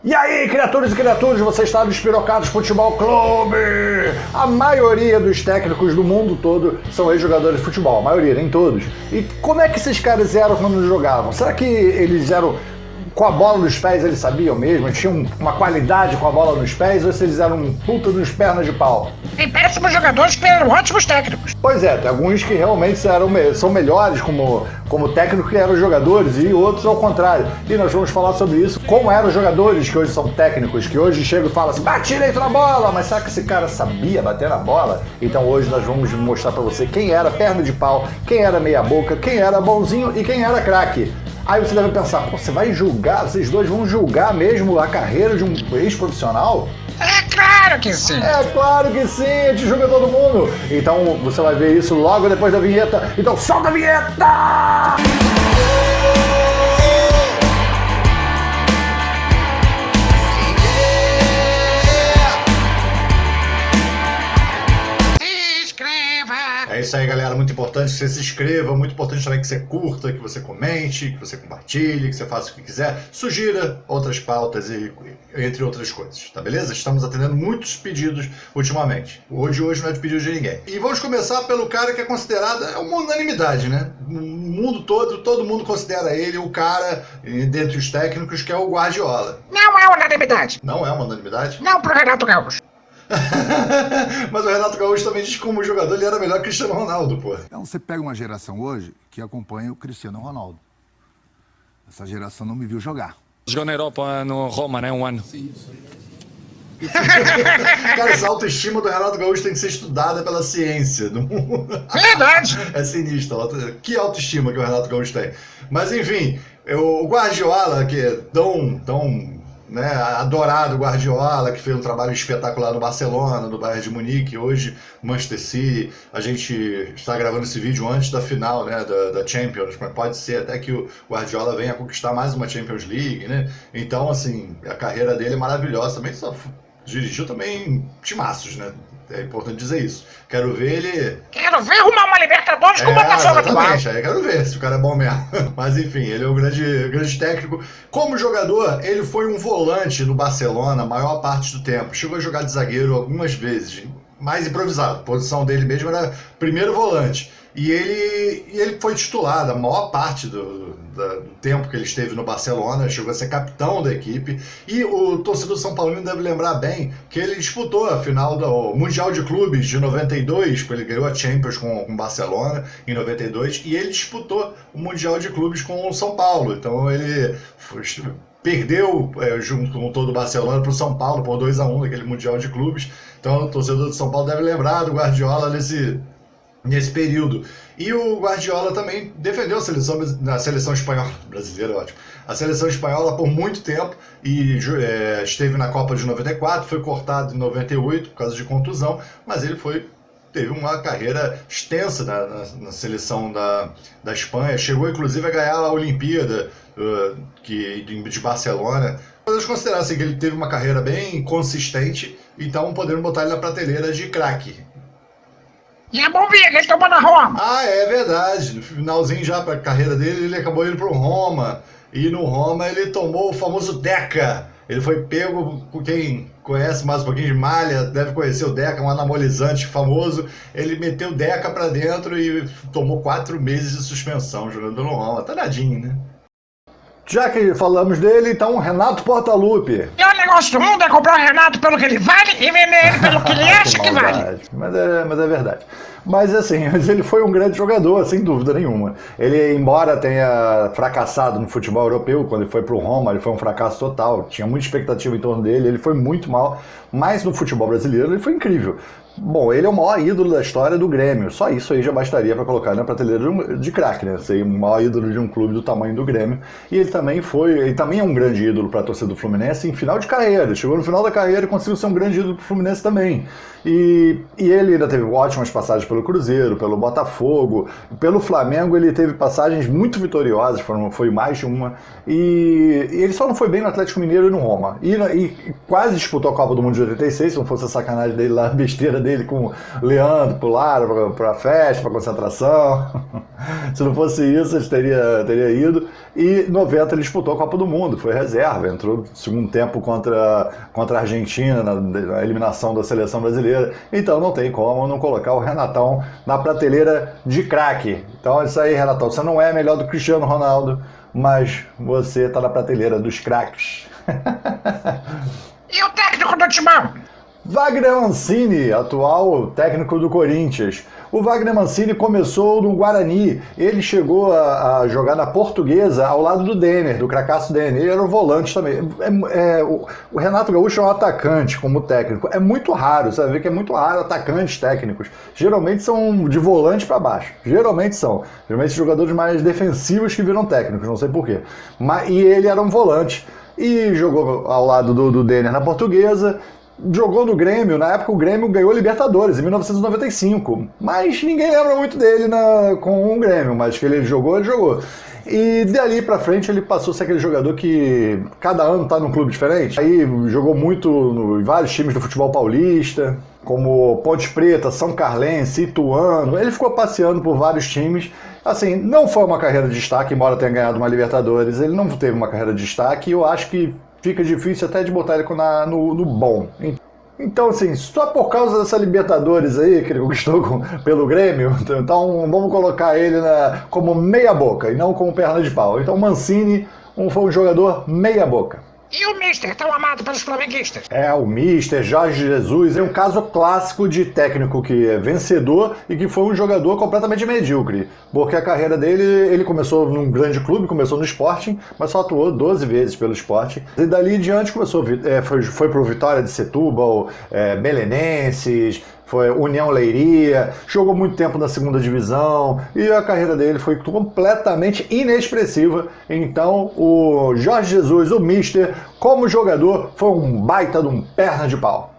E aí, criaturas e criaturas, você está no Espirocados Futebol Clube! A maioria dos técnicos do mundo todo são ex-jogadores de futebol, a maioria, nem todos. E como é que esses caras eram quando jogavam? Será que eles eram com a bola nos pés, eles sabiam mesmo? Eles tinham uma qualidade com a bola nos pés ou se eles eram um puta nos pernas de pau? Tem péssimos jogadores que eram ótimos técnicos. Pois é, tem alguns que realmente são melhores como técnicos que eram jogadores e outros ao contrário. E nós vamos falar sobre isso, como eram os jogadores que hoje são técnicos, que hoje chegam e falam assim, bate direito na bola, mas será que esse cara sabia bater na bola? Então hoje nós vamos mostrar pra você quem era perna de pau, quem era meia boca, quem era bonzinho e quem era craque. Aí você deve pensar, pô, você vai julgar, vocês dois vão julgar mesmo a carreira de um ex-profissional? É claro que sim. É claro que sim, a gente julga todo mundo. Então você vai ver isso logo depois da vinheta. Então solta a vinheta! É isso aí, galera, muito importante que você se inscreva, muito importante também que você curta, que você comente, que você compartilhe, que você faça o que quiser, sugira outras pautas e entre outras coisas, tá beleza? Estamos atendendo muitos pedidos ultimamente. Hoje não é de pedido de ninguém. E vamos começar pelo cara que é considerado uma unanimidade, né? No mundo todo mundo considera ele o cara, dentre os técnicos, que é o Guardiola. Não é unanimidade. Não é uma unanimidade? Não pro Renato Gaúcho. Mas o Renato Gaúcho também diz que como jogador ele era melhor que o Cristiano Ronaldo, pô. Então você pega uma geração hoje que acompanha o Cristiano Ronaldo. Essa geração não me viu jogar. Jogou na Europa no Roma, né? Um ano. Cara, essa autoestima do Renato Gaúcho tem que ser estudada pela ciência. Verdade. É sinistro. Que autoestima que o Renato Gaúcho tem. Mas enfim, o Guardiola, que é tão né, adorado Guardiola, que fez um trabalho espetacular no Barcelona, no Bayern de Munique, hoje Manchester City. A gente está gravando esse vídeo antes da final, né, da Champions, mas pode ser até que o Guardiola venha a conquistar mais uma Champions League, né? Então, assim, a carreira dele é maravilhosa. Também só dirigiu também timaços, né? É importante dizer isso. Quero ver arrumar uma Libertadores com o Botafogo atual. Exatamente, aí quero ver se o cara é bom mesmo. Mas enfim, ele é um grande técnico. Como jogador, ele foi um volante no Barcelona a maior parte do tempo. Chegou a jogar de zagueiro algumas vezes, mais improvisado. A posição dele mesmo era primeiro volante. E ele foi titular da maior parte do tempo que ele esteve no Barcelona, chegou a ser capitão da equipe. E o torcedor São Paulino deve lembrar bem que ele disputou a final do Mundial de Clubes de 92, porque ele ganhou a Champions com o Barcelona em 92, e ele disputou o Mundial de Clubes com o São Paulo. Então ele perdeu junto com todo o Barcelona para o São Paulo por 2-1 naquele Mundial de Clubes. Então o torcedor do São Paulo deve lembrar do Guardiola nesse período. E o Guardiola também defendeu a seleção espanhola, brasileira, ótimo, a seleção espanhola por muito tempo e esteve na Copa de 94, foi cortado em 98 por causa de contusão, mas ele teve uma carreira extensa na seleção da Espanha, chegou inclusive a ganhar a Olimpíada de Barcelona. Podemos considerar assim, que ele teve uma carreira bem consistente, então podemos botar ele na prateleira de craque. E a bombinha que ele tomou na Roma. Ah, é verdade. No finalzinho já para a carreira dele, ele acabou indo para o Roma. E no Roma ele tomou o famoso Deca. Ele foi pego, quem conhece mais um pouquinho de malha, deve conhecer o Deca, um anabolizante famoso. Ele meteu o Deca para dentro e tomou 4 meses de suspensão jogando no Roma. Tá nadinho, né? Já que falamos dele, então Renato Portaluppi. E o negócio do mundo é comprar o Renato pelo que ele vale e vender ele pelo que ele acha que vale. Mas é verdade. Mas assim, ele foi um grande jogador, sem dúvida nenhuma. Ele, embora tenha fracassado no futebol europeu, quando ele foi pro Roma, ele foi um fracasso total. Tinha muita expectativa em torno dele, ele foi muito mal. Mas no futebol brasileiro ele foi incrível. Bom, ele é o maior ídolo da história do Grêmio. Só isso aí já bastaria para colocar na prateleira de craque, né? Ser o maior ídolo de um clube do tamanho do Grêmio. E ele também é um grande ídolo para a torcida do Fluminense em final de carreira. Chegou no final da carreira e conseguiu ser um grande ídolo para o Fluminense também. E ele ainda teve ótimas passagens pelo Cruzeiro, pelo Botafogo, pelo Flamengo ele teve passagens muito vitoriosas, foi mais de uma. E ele só não foi bem no Atlético Mineiro e no Roma. E quase disputou a Copa do Mundo de 86, se não fosse a sacanagem dele lá, a besteira dele com Leandro, pularam pra festa, pra concentração. Se não fosse isso, ele teria ido. E em 90 ele disputou a Copa do Mundo, foi reserva, entrou no segundo tempo contra a Argentina, na eliminação da seleção brasileira. Então não tem como não colocar o Renatão na prateleira de craque. Então é isso aí, Renatão, você não é melhor do que Cristiano Ronaldo, mas você tá na prateleira dos craques. E o técnico do Timão? Wagner Mancini, atual técnico do Corinthians. O Wagner Mancini começou no Guarani, ele chegou a jogar na Portuguesa ao lado do Denner, do cracaço Denner, ele era um volante também. O Renato Gaúcho é um atacante como técnico, é muito raro, você vai ver que é muito raro atacantes técnicos, geralmente são de volante para baixo, geralmente jogadores mais defensivos que viram técnicos, não sei porquê, e ele era um volante, e jogou ao lado do Denner na Portuguesa. Jogou no Grêmio, na época o Grêmio ganhou a Libertadores, em 1995, mas ninguém lembra muito dele com o Grêmio, mas que ele jogou. E dali pra frente ele passou a ser aquele jogador que cada ano tá num clube diferente. Aí jogou muito em vários times do futebol paulista, como Ponte Preta, São Carlense, Ituano. Ele ficou passeando por vários times. Assim, não foi uma carreira de destaque, embora tenha ganhado uma Libertadores, ele não teve uma carreira de destaque e eu acho que fica difícil até de botar ele no bom. Então, assim, só por causa dessa Libertadores aí, que ele conquistou pelo Grêmio, então vamos colocar ele como meia boca e não como perna de pau. Então, Mancini foi um jogador meia boca. E o Mister, tão amado pelos flamenguistas? O Mister, Jorge Jesus, é um caso clássico de técnico que é vencedor e que foi um jogador completamente medíocre, porque a carreira dele, ele começou num grande clube, começou no Sporting, mas só atuou 12 vezes pelo Sporting, e dali em diante foi pro Vitória de Setúbal, Belenenses, foi União Leiria, jogou muito tempo na segunda divisão e a carreira dele foi completamente inexpressiva. Então o Jorge Jesus, o Mister, como jogador, foi um baita de um perna de pau.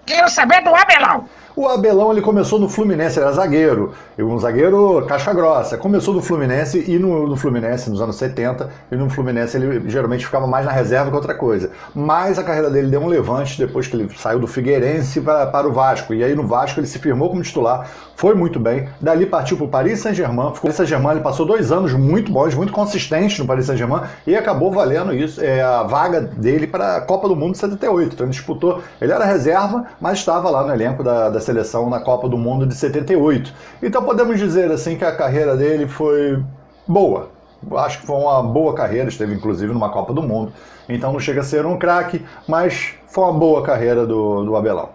Quero saber do Abelão. O Abelão, ele começou no Fluminense, era zagueiro, um zagueiro casca grossa. Começou no Fluminense e no Fluminense nos anos 70, e no Fluminense ele geralmente ficava mais na reserva que outra coisa. Mas a carreira dele deu um levante depois que ele saiu do Figueirense para o Vasco. E aí no Vasco ele se firmou como titular, foi muito bem. Dali partiu para o Paris Saint-Germain. O Paris Saint-Germain ele passou 2 anos muito bons, muito consistentes no Paris Saint-Germain e acabou valendo isso, a vaga dele para a Copa do Mundo de 78. Então ele disputou, ele era reserva, mas estava lá no elenco da seleção na Copa do Mundo de 78. Então podemos dizer assim que a carreira dele foi boa. Acho que foi uma boa carreira, esteve inclusive numa Copa do Mundo. Então não chega a ser um craque, mas foi uma boa carreira do Abelão.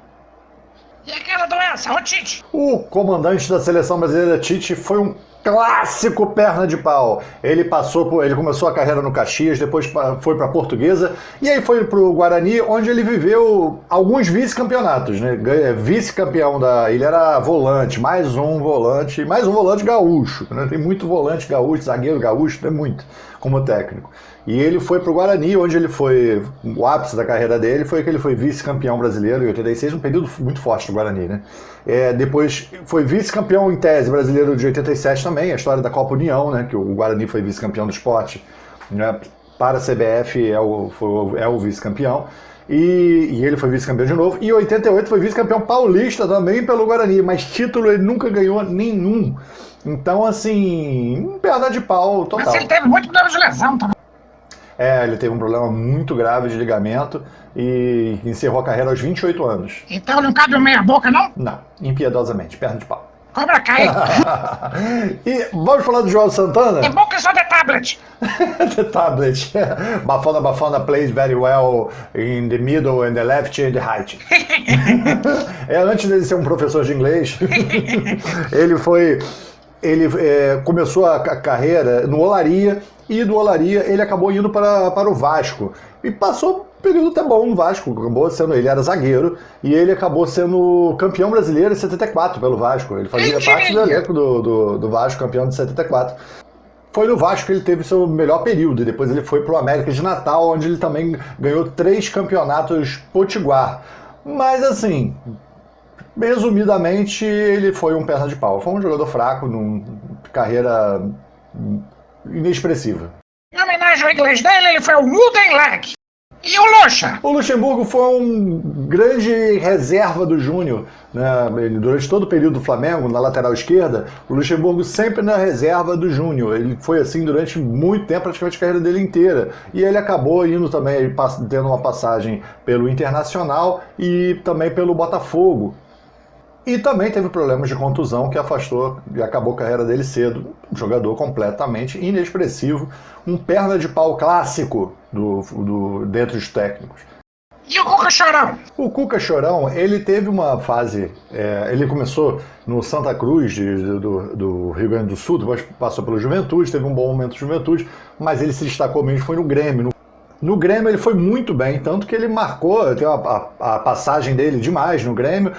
E aquela doença, o Tite? O comandante da seleção brasileira, Tite, foi um clássico perna de pau. Ele começou a carreira no Caxias, depois foi para a Portuguesa e aí foi para o Guarani, onde ele viveu alguns vice-campeonatos, né? Vice-campeão ele era volante, mais um volante gaúcho, né? Tem muito volante gaúcho, zagueiro gaúcho, tem muito como técnico. E ele foi para o Guarani, onde ele foi, o ápice da carreira dele foi que ele foi vice-campeão brasileiro em 86, um período muito forte do Guarani, né? Depois foi vice-campeão em tese brasileiro de 87 também, a história da Copa União, né? Que o Guarani foi vice-campeão do esporte, né? Para a CBF é o vice-campeão. E ele foi vice-campeão de novo. E em 88 foi vice-campeão paulista também pelo Guarani, mas título ele nunca ganhou nenhum. Então, assim, perna de pau total. Mas ele teve muito problema de lesão também. Ele teve um problema muito grave de ligamento e encerrou a carreira aos 28 anos. Então não cabe meia boca, não? Não, impiedosamente, perna de pau. Cobra cai. E vamos falar do João Santana? É bom que só de tablet. The tablet. Bafana plays very well in the middle and the left and the right. Antes dele ser um professor de inglês, ele começou a carreira no Olaria, e do Olaria ele acabou indo para o Vasco. E passou um período até bom no Vasco, ele era zagueiro, e ele acabou sendo campeão brasileiro em 74 pelo Vasco. Ele fazia parte do elenco do Vasco, campeão de 74. Foi no Vasco que ele teve seu melhor período, e depois ele foi para o América de Natal, onde ele também ganhou 3 campeonatos potiguar. Mas assim, resumidamente, ele foi um perna de pau. Foi um jogador fraco, numa carreira inexpressiva. Em homenagem ao inglês dele, ele foi o Wooden Leg. E o Lucha? O Luxemburgo foi um grande reserva do Júnior, né? Durante todo o período do Flamengo, na lateral esquerda, o Luxemburgo sempre na reserva do Júnior. Ele foi assim durante muito tempo, praticamente a carreira dele inteira. E ele acabou indo também, tendo uma passagem pelo Internacional e também pelo Botafogo. E também teve problemas de contusão que afastou e acabou a carreira dele cedo. Um jogador completamente inexpressivo, um perna de pau clássico dentre os técnicos. E o Cuca Chorão? O Cuca Chorão, ele teve uma fase, ele começou no Santa Cruz do Rio Grande do Sul, depois passou pelo Juventude, teve um bom momento de Juventude, mas ele se destacou mesmo, foi no Grêmio. No Grêmio ele foi muito bem, tanto que ele marcou, tem a passagem dele demais no Grêmio,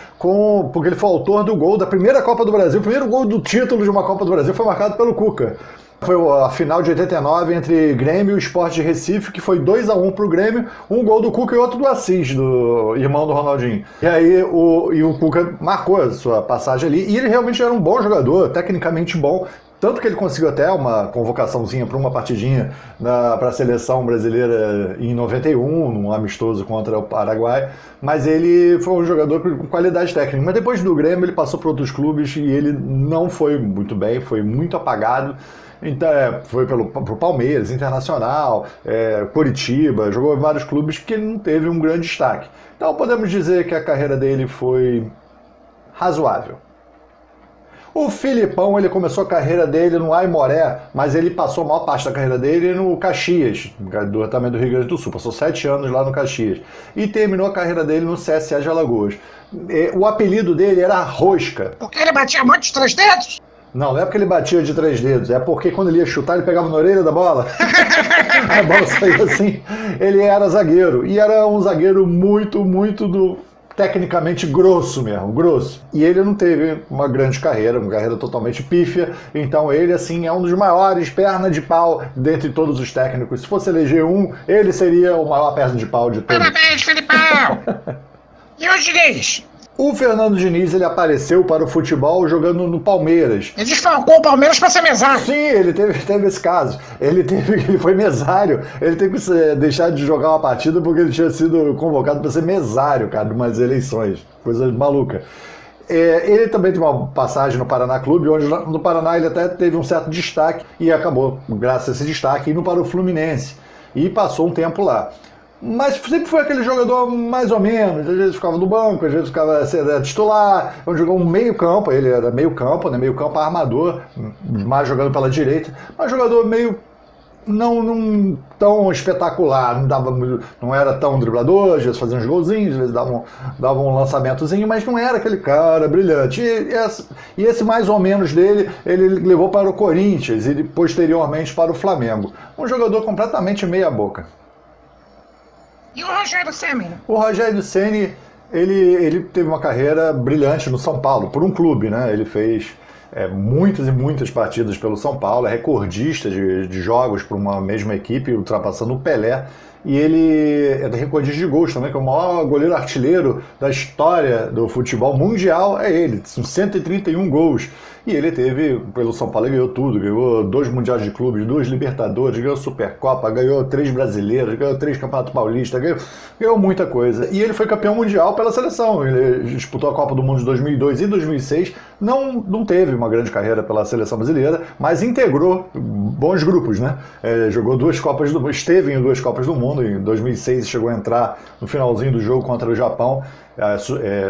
porque ele foi autor do gol da primeira Copa do Brasil, o primeiro gol do título de uma Copa do Brasil foi marcado pelo Cuca. Foi a final de 89 entre Grêmio e o Sport de Recife, que foi 2-1 pro Grêmio, um gol do Cuca e outro do Assis, do irmão do Ronaldinho. E aí o Cuca marcou a sua passagem ali, e ele realmente era um bom jogador, tecnicamente bom, tanto que ele conseguiu até uma convocaçãozinha para uma partidinha para a seleção brasileira em 91, num amistoso contra o Paraguai, mas ele foi um jogador com qualidade técnica. Mas depois do Grêmio ele passou para outros clubes e ele não foi muito bem, foi muito apagado. Então, foi pro Palmeiras, Internacional, Coritiba, jogou em vários clubes que ele não teve um grande destaque. Então podemos dizer que a carreira dele foi razoável. O Filipão, ele começou a carreira dele no Aimoré, mas ele passou a maior parte da carreira dele no Caxias, também do Rio Grande do Sul, passou 7 anos lá no Caxias, e terminou a carreira dele no CSA de Alagoas. O apelido dele era Rosca. Porque ele batia muito de 3 dedos? Não é porque ele batia de 3 dedos, é porque quando ele ia chutar ele pegava na orelha da bola. A bola saía assim. Ele era zagueiro, e era um zagueiro muito tecnicamente grosso mesmo, grosso. E ele não teve uma grande carreira, uma carreira totalmente pífia, então ele, assim, é um dos maiores perna de pau dentre todos os técnicos. Se fosse eleger um, ele seria o maior perna de pau de todos. Parabéns, Filipão! E o Diniz? O Fernando Diniz, ele apareceu para o futebol jogando no Palmeiras. Ele desfalcou o Palmeiras para ser mesário. Sim, ele teve esse caso. Ele foi mesário. Ele teve que deixar de jogar uma partida porque ele tinha sido convocado para ser mesário, cara, de umas eleições. Coisa maluca. Ele também teve uma passagem no Paraná Clube, onde no Paraná ele até teve um certo destaque e acabou, graças a esse destaque, indo para o Fluminense. E passou um tempo lá. Mas sempre foi aquele jogador mais ou menos, às vezes ficava no banco, às vezes ficava titular, jogou um meio campo, ele era meio campo, né, meio campo armador, mais jogando pela direita, mas jogador meio não tão espetacular, não era tão driblador, às vezes fazia uns golzinhos, às vezes dava um lançamentozinho, mas não era aquele cara brilhante. E esse mais ou menos dele, ele levou para o Corinthians e posteriormente para o Flamengo. Um jogador completamente meia boca. E o Rogério Ceni? O Rogério Ceni, ele teve uma carreira brilhante no São Paulo, por um clube, né? Ele fez muitas e muitas partidas pelo São Paulo, é recordista de jogos para uma mesma equipe, ultrapassando o Pelé. E ele é recordista de gols também, que é o maior goleiro artilheiro da história do futebol mundial, é ele, com 131 gols. E ele teve, pelo São Paulo, ele ganhou tudo, ganhou 2 Mundiais de Clubes, 2 Libertadores, ganhou Supercopa, ganhou 3 Brasileiros, ganhou 3 Campeonato Paulista, ganhou muita coisa. E ele foi campeão mundial pela seleção, ele disputou a Copa do Mundo de 2002 e 2006, não teve uma grande carreira pela seleção brasileira, mas integrou bons grupos, né? Jogou 2 Copas do Mundo, esteve em 2 Copas do Mundo, em 2006 chegou a entrar no finalzinho do jogo contra o Japão,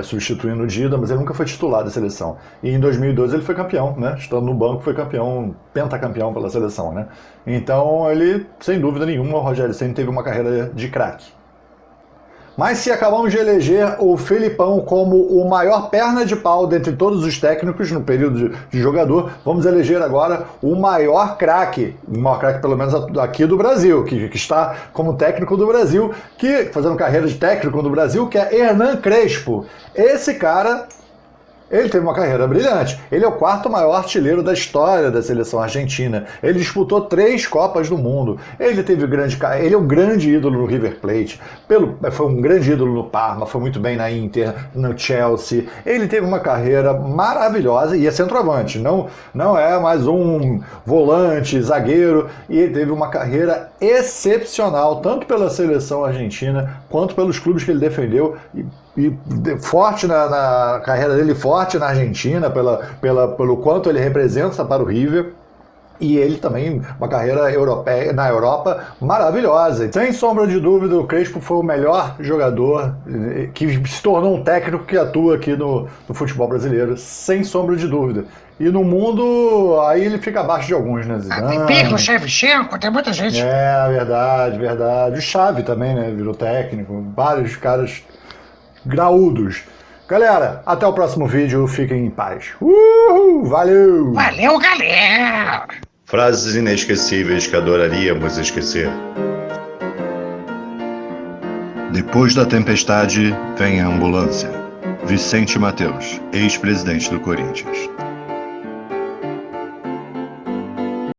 substituindo o Dida, mas ele nunca foi titular da seleção. E em 2012 ele foi campeão, né? Estando no banco, foi campeão, pentacampeão pela seleção, né? Então ele, sem dúvida nenhuma, o Rogério Ceni teve uma carreira de craque. Mas se acabamos de eleger o Felipão como o maior perna de pau dentre todos os técnicos no período de jogador, vamos eleger agora o maior craque pelo menos aqui do Brasil, que está como técnico do Brasil, fazendo carreira de técnico do Brasil, que é Hernan Crespo. Esse cara, ele teve uma carreira brilhante. Ele é o 4º maior artilheiro da história da seleção argentina. Ele disputou 3 Copas do Mundo. Ele é um grande ídolo no River Plate. Foi um grande ídolo no Parma, foi muito bem na Inter, no Chelsea. Ele teve uma carreira maravilhosa e é centroavante. Não é mais um volante, zagueiro. E ele teve uma carreira excepcional, tanto pela seleção argentina, quanto pelos clubes que ele defendeu, forte na carreira dele, forte na Argentina, pelo quanto ele representa para o River. E ele também, uma carreira europeia, na Europa maravilhosa. Sem sombra de dúvida, o Crespo foi o melhor jogador que se tornou um técnico que atua aqui no futebol brasileiro, sem sombra de dúvida. E no mundo, aí ele fica abaixo de alguns, né? Zidane. Pirlo, Shevchenko, tem muita gente. É, verdade. O Xavi também, né? Virou técnico. Vários caras graúdos. Galera, até o próximo vídeo. Fiquem em paz. Valeu! Valeu, galera! Frases inesquecíveis que adoraríamos esquecer. Depois da tempestade, vem a ambulância. Vicente Mateus, ex-presidente do Corinthians.